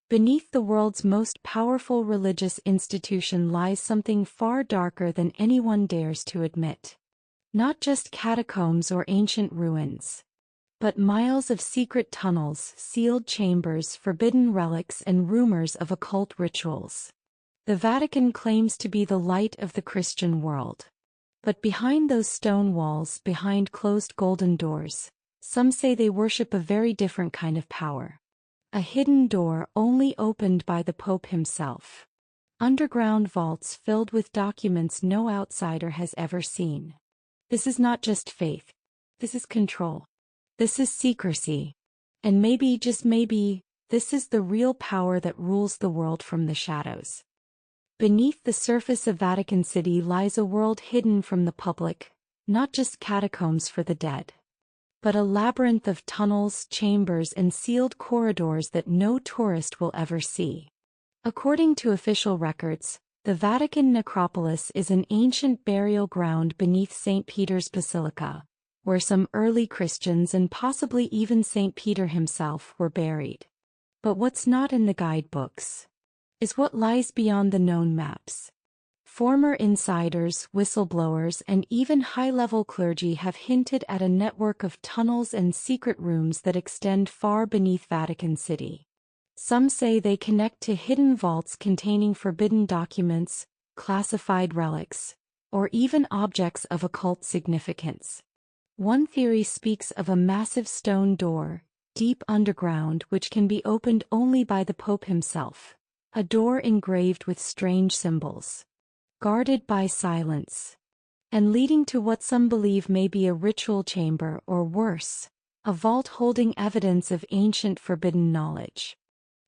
Beneath the world's most powerful religious institution lies something far darker than anyone dares to admit. Not just catacombs or ancient ruins, but miles of secret tunnels, sealed chambers, forbidden relics, and rumors of occult rituals. The Vatican claims to be the light of the Christian world. But behind those stone walls, behind closed golden doors, some say they worship a very different kind of power. A hidden door only opened by the Pope himself. Underground vaults filled with documents no outsider has ever seen. This is not just faith. This is control. This is secrecy. And maybe, just maybe, this is the real power that rules the world from the shadows. Beneath the surface of Vatican City lies a world hidden from the public, not just catacombs for the dead, but a labyrinth of tunnels, chambers, and sealed corridors that no tourist will ever see. According to official records, the Vatican necropolis is an ancient burial ground beneath St. Peter's Basilica, where some early Christians and possibly even St. Peter himself were buried. But what's not in the guidebooks is what lies beyond the known maps. Former insiders, whistleblowers, and even high-level clergy have hinted at a network of tunnels and secret rooms that extend far beneath Vatican City. Some say they connect to hidden vaults containing forbidden documents, classified relics, or even objects of occult significance. One theory speaks of a massive stone door, deep underground, which can be opened only by the Pope himself, a door engraved with strange symbols, guarded by silence, and leading to what some believe may be a ritual chamber or worse, a vault holding evidence of ancient forbidden knowledge.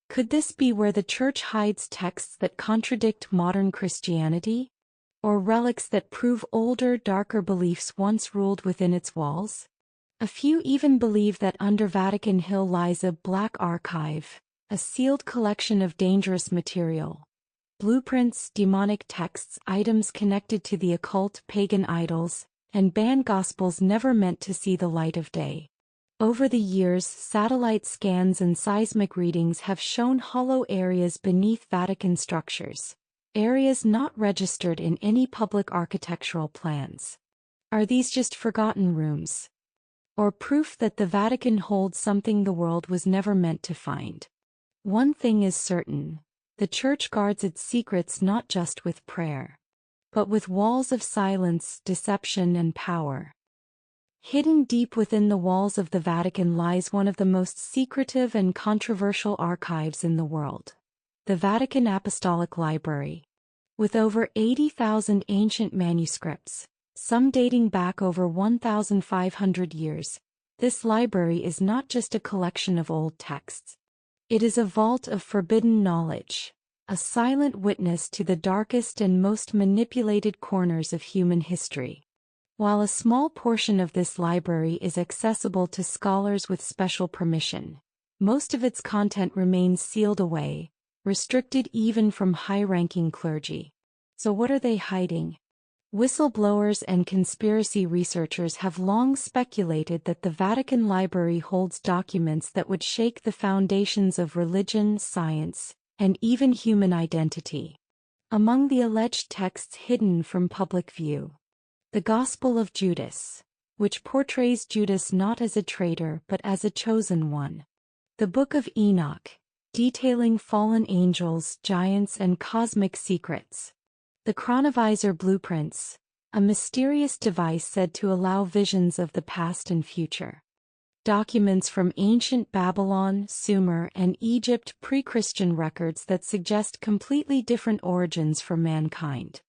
Could this be where the Church hides texts that contradict modern Christianity? Or relics that prove older, darker beliefs once ruled within its walls? A few even believe that under Vatican Hill lies a black archive, a sealed collection of dangerous material. Blueprints, demonic texts, items connected to the occult, pagan idols, and banned gospels never meant to see the light of day. Over the years, satellite scans and seismic readings have shown hollow areas beneath Vatican structures, areas not registered in any public architectural plans. Are these just forgotten rooms? Or proof that the Vatican holds something the world was never meant to find? One thing is certain. The Church guards its secrets not just with prayer, but with walls of silence, deception, and power. Hidden deep within the walls of the Vatican lies one of the most secretive and controversial archives in the world, the Vatican Apostolic Library. With over 80,000 ancient manuscripts, some dating back over 1,500 years, this library is not just a collection of old texts. It is a vault of forbidden knowledge, a silent witness to the darkest and most manipulated corners of human history. While a small portion of this library is accessible to scholars with special permission, most of its content remains sealed away, restricted even from high-ranking clergy. So what are they hiding? Whistleblowers and conspiracy researchers have long speculated that the Vatican Library holds documents that would shake the foundations of religion, science, and even human identity. Among the alleged texts hidden from public view, the Gospel of Judas, which portrays Judas not as a traitor but as a chosen one. The Book of Enoch, detailing fallen angels, giants, and cosmic secrets. The Chronovisor blueprints, a mysterious device said to allow visions of the past and future. Documents from ancient Babylon, Sumer, and Egypt, pre-Christian records that suggest completely different origins for mankind.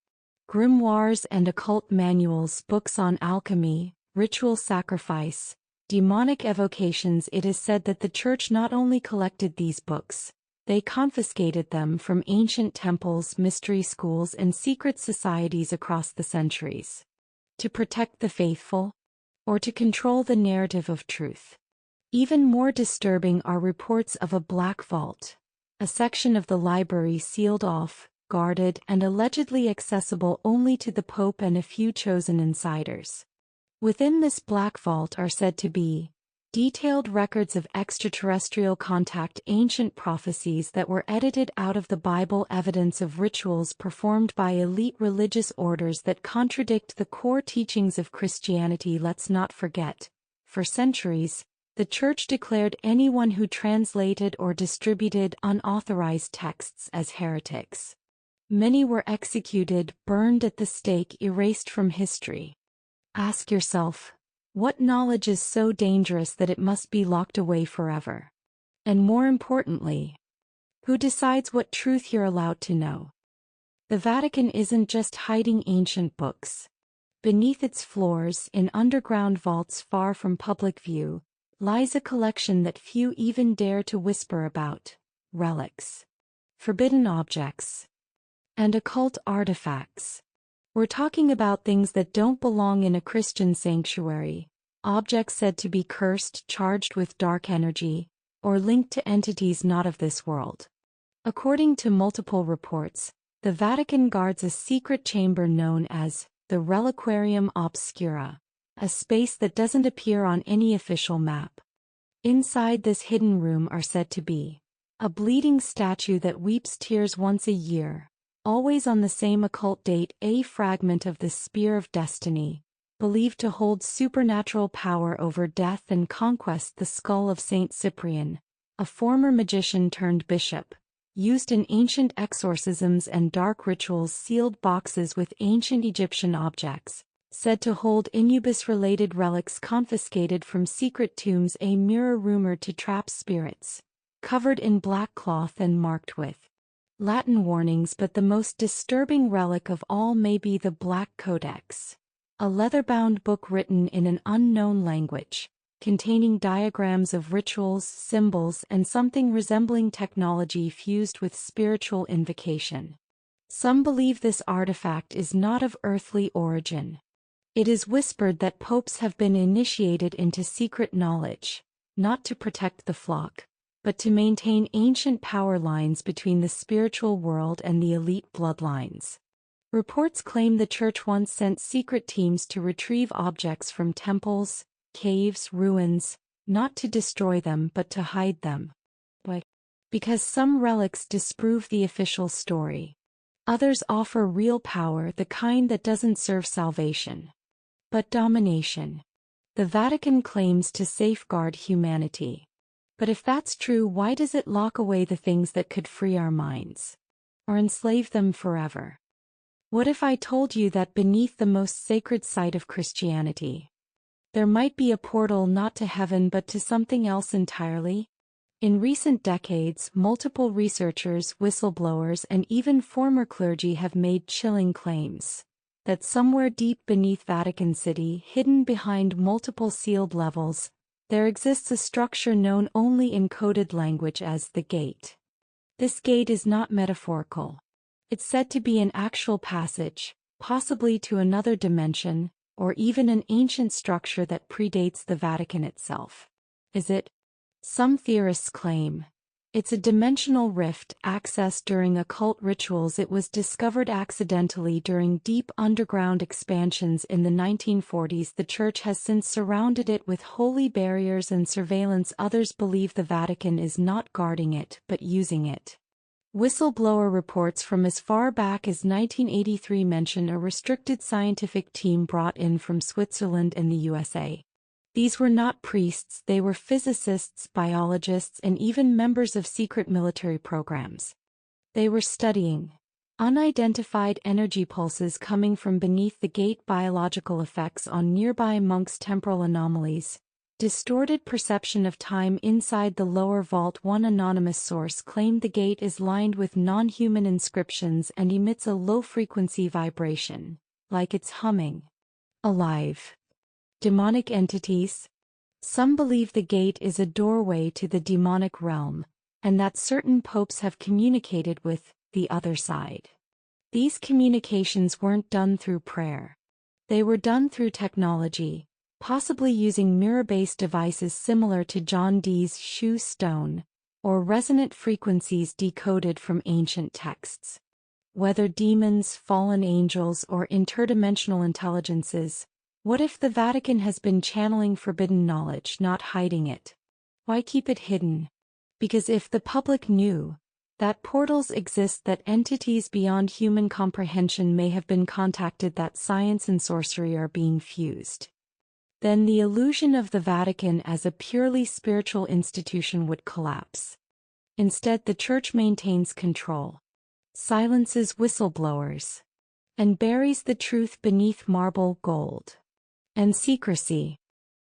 Grimoires and occult manuals, books on alchemy, ritual sacrifice, demonic evocations. It is said that the Church not only collected these books, they confiscated them from ancient temples, mystery schools, and secret societies across the centuries. To protect the faithful? Or to control the narrative of truth? Even more disturbing are reports of a black vault, a section of the library sealed off, guarded, and allegedly accessible only to the Pope and a few chosen insiders. Within this black vault are said to be Detailed records of extraterrestrial contact, ancient prophecies that were edited out of the Bible, evidence of rituals performed by elite religious orders that contradict the core teachings of Christianity. Let's not forget, for centuries, the Church declared anyone who translated or distributed unauthorized texts as heretics. Many were executed, burned at the stake, erased from history. Ask yourself, what knowledge is so dangerous that it must be locked away forever? And more importantly, who decides what truth you're allowed to know? The Vatican isn't just hiding ancient books. Beneath its floors, in underground vaults far from public view, lies a collection that few even dare to whisper about: relics, forbidden objects, and occult artifacts. We're talking about things that don't belong in a Christian sanctuary, objects said to be cursed, charged with dark energy, or linked to entities not of this world. According to multiple reports, the Vatican guards a secret chamber known as the Reliquarium Obscura, a space that doesn't appear on any official map. Inside this hidden room are said to be a bleeding statue that weeps tears once a year, always on the same occult date, a fragment of the Spear of Destiny, believed to hold supernatural power over death and conquest, the skull of Saint Cyprian, a former magician turned bishop, used in ancient exorcisms and dark rituals, sealed boxes with ancient Egyptian objects, said to hold incubus-related relics confiscated from secret tombs, a mirror rumored to trap spirits, covered in black cloth and marked with Latin warnings. But the most disturbing relic of all may be the Black Codex, a leather-bound book written in an unknown language, containing diagrams of rituals, symbols, and something resembling technology fused with spiritual invocation. Some believe this artifact is not of earthly origin. It is whispered that popes have been initiated into secret knowledge, not to protect the flock, but to maintain ancient power lines between the spiritual world and the elite bloodlines. Reports claim the Church once sent secret teams to retrieve objects from temples, caves, ruins, not to destroy them but to hide them. Why? Because some relics disprove the official story. Others offer real power, the kind that doesn't serve salvation, but domination. The Vatican claims to safeguard humanity. But if that's true, why does it lock away the things that could free our minds, or enslave them forever? What if I told you that beneath the most sacred site of Christianity, there might be a portal not to heaven but to something else entirely? In recent decades, multiple researchers, whistleblowers, and even former clergy have made chilling claims that somewhere deep beneath Vatican City, hidden behind multiple sealed levels, there exists a structure known only in coded language as the Gate. This gate is not metaphorical. It's said to be an actual passage, possibly to another dimension, or even an ancient structure that predates the Vatican itself. Is it? Some theorists claim it's a dimensional rift accessed during occult rituals. It was discovered accidentally during deep underground expansions in the 1940s. The Church has since surrounded it with holy barriers and surveillance. Others believe the Vatican is not guarding it but using it. Whistleblower reports from as far back as 1983 mention a restricted scientific team brought in from Switzerland and the USA. These were not priests, they were physicists, biologists, and even members of secret military programs. They were studying unidentified energy pulses coming from beneath the gate, biological effects on nearby monks, temporal anomalies, distorted perception of time inside the lower vault. One anonymous source claimed the gate is lined with non-human inscriptions and emits a low-frequency vibration, like it's humming. Alive. Demonic entities? Some believe the gate is a doorway to the demonic realm, and that certain popes have communicated with the other side. These communications weren't done through prayer. They were done through technology, possibly using mirror-based devices similar to John Dee's shoe stone, or resonant frequencies decoded from ancient texts. Whether demons, fallen angels, or interdimensional intelligences, What if the Vatican has been channeling forbidden knowledge, not hiding it? Why keep it hidden? Because if the public knew that portals exist, that entities beyond human comprehension may have been contacted, that science and sorcery are being fused, then the illusion of the Vatican as a purely spiritual institution would collapse. Instead, the Church maintains control, silences whistleblowers, and buries the truth beneath marble gold and secrecy.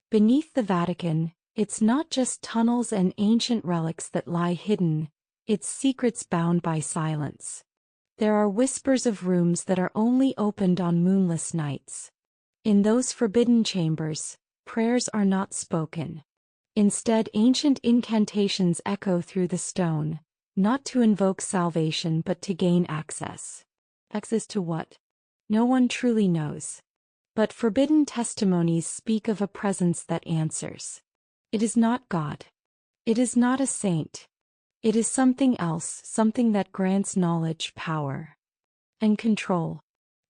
Beneath the Vatican, it's not just tunnels and ancient relics that lie hidden, it's secrets bound by silence. There are whispers of rooms that are only opened on moonless nights. In those forbidden chambers, prayers are not spoken. Instead, ancient incantations echo through the stone, not to invoke salvation but to gain access. Access to what? No one truly knows. But forbidden testimonies speak of a presence that answers. It is not God. It is not a saint. It is something else, something that grants knowledge, power, and control.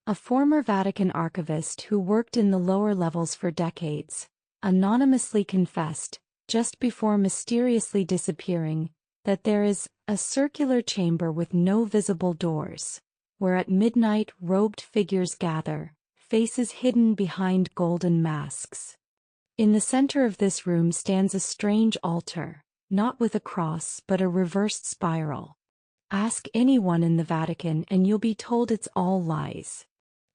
A former Vatican archivist who worked in the lower levels for decades anonymously confessed, just before mysteriously disappearing, that there is a circular chamber with no visible doors, where at midnight robed figures gather, faces hidden behind golden masks. In the center of this room stands a strange altar, not with a cross but a reversed spiral. Ask anyone in the Vatican and you'll be told it's all lies.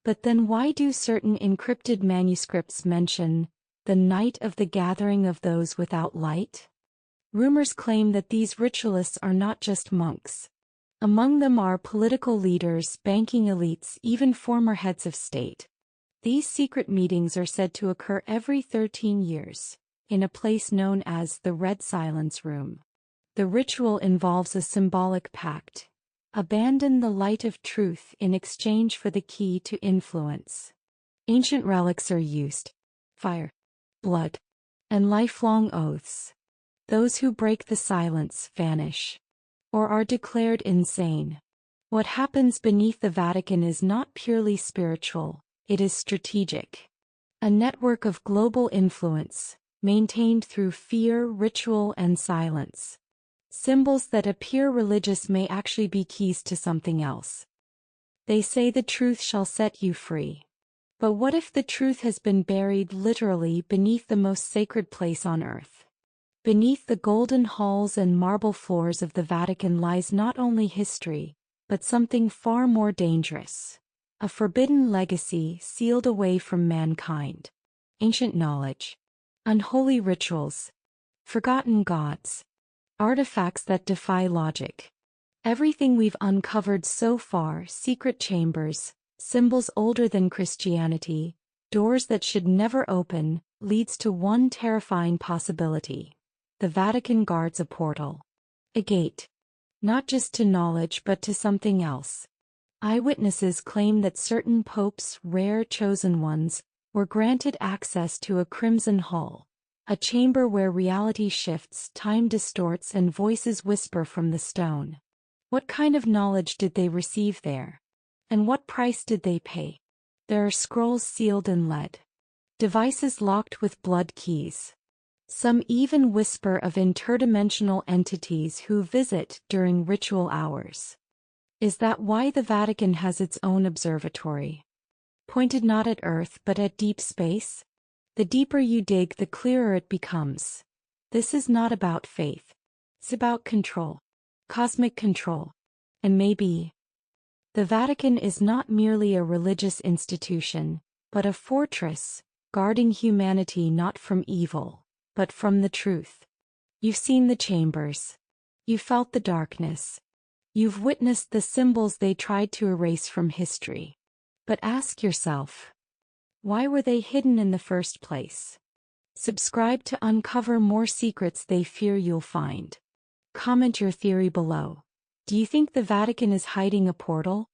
But then why do certain encrypted manuscripts mention the night of the gathering of those without light? Rumors claim that these ritualists are not just monks. Among them are political leaders, banking elites, even former heads of state. These secret meetings are said to occur every 13 years, in a place known as the Red Silence Room. The ritual involves a symbolic pact. Abandon the light of truth in exchange for the key to influence. Ancient relics are used. Fire, blood, and lifelong oaths. Those who break the silence vanish, or are declared insane. What happens beneath the Vatican is not purely spiritual, it is strategic. A network of global influence, maintained through fear, ritual, and silence. Symbols that appear religious may actually be keys to something else. They say the truth shall set you free. But what if the truth has been buried literally beneath the most sacred place on earth? Beneath the golden halls and marble floors of the Vatican lies not only history, but something far more dangerous. A forbidden legacy sealed away from mankind. Ancient knowledge. Unholy rituals. Forgotten gods. Artifacts that defy logic. Everything we've uncovered so far, secret chambers, symbols older than Christianity, doors that should never open, leads to one terrifying possibility. The Vatican guards a portal. A gate. Not just to knowledge but to something else. Eyewitnesses claim that certain popes, rare chosen ones, were granted access to a crimson hall. A chamber where reality shifts, time distorts, and voices whisper from the stone. What kind of knowledge did they receive there? And what price did they pay? There are scrolls sealed in lead. Devices locked with blood keys. Some even whisper of interdimensional entities who visit during ritual hours. Is that why the Vatican has its own observatory? Pointed not at Earth but at deep space? The deeper you dig, the clearer it becomes. This is not about faith. It's about control. Cosmic control. And maybe the Vatican is not merely a religious institution, but a fortress, guarding humanity not from evil, but from the truth. You've seen the chambers. You felt the darkness. You've witnessed the symbols they tried to erase from history. But ask yourself, why were they hidden in the first place? Subscribe to uncover more secrets they fear you'll find. Comment your theory below. Do you think the Vatican is hiding a portal,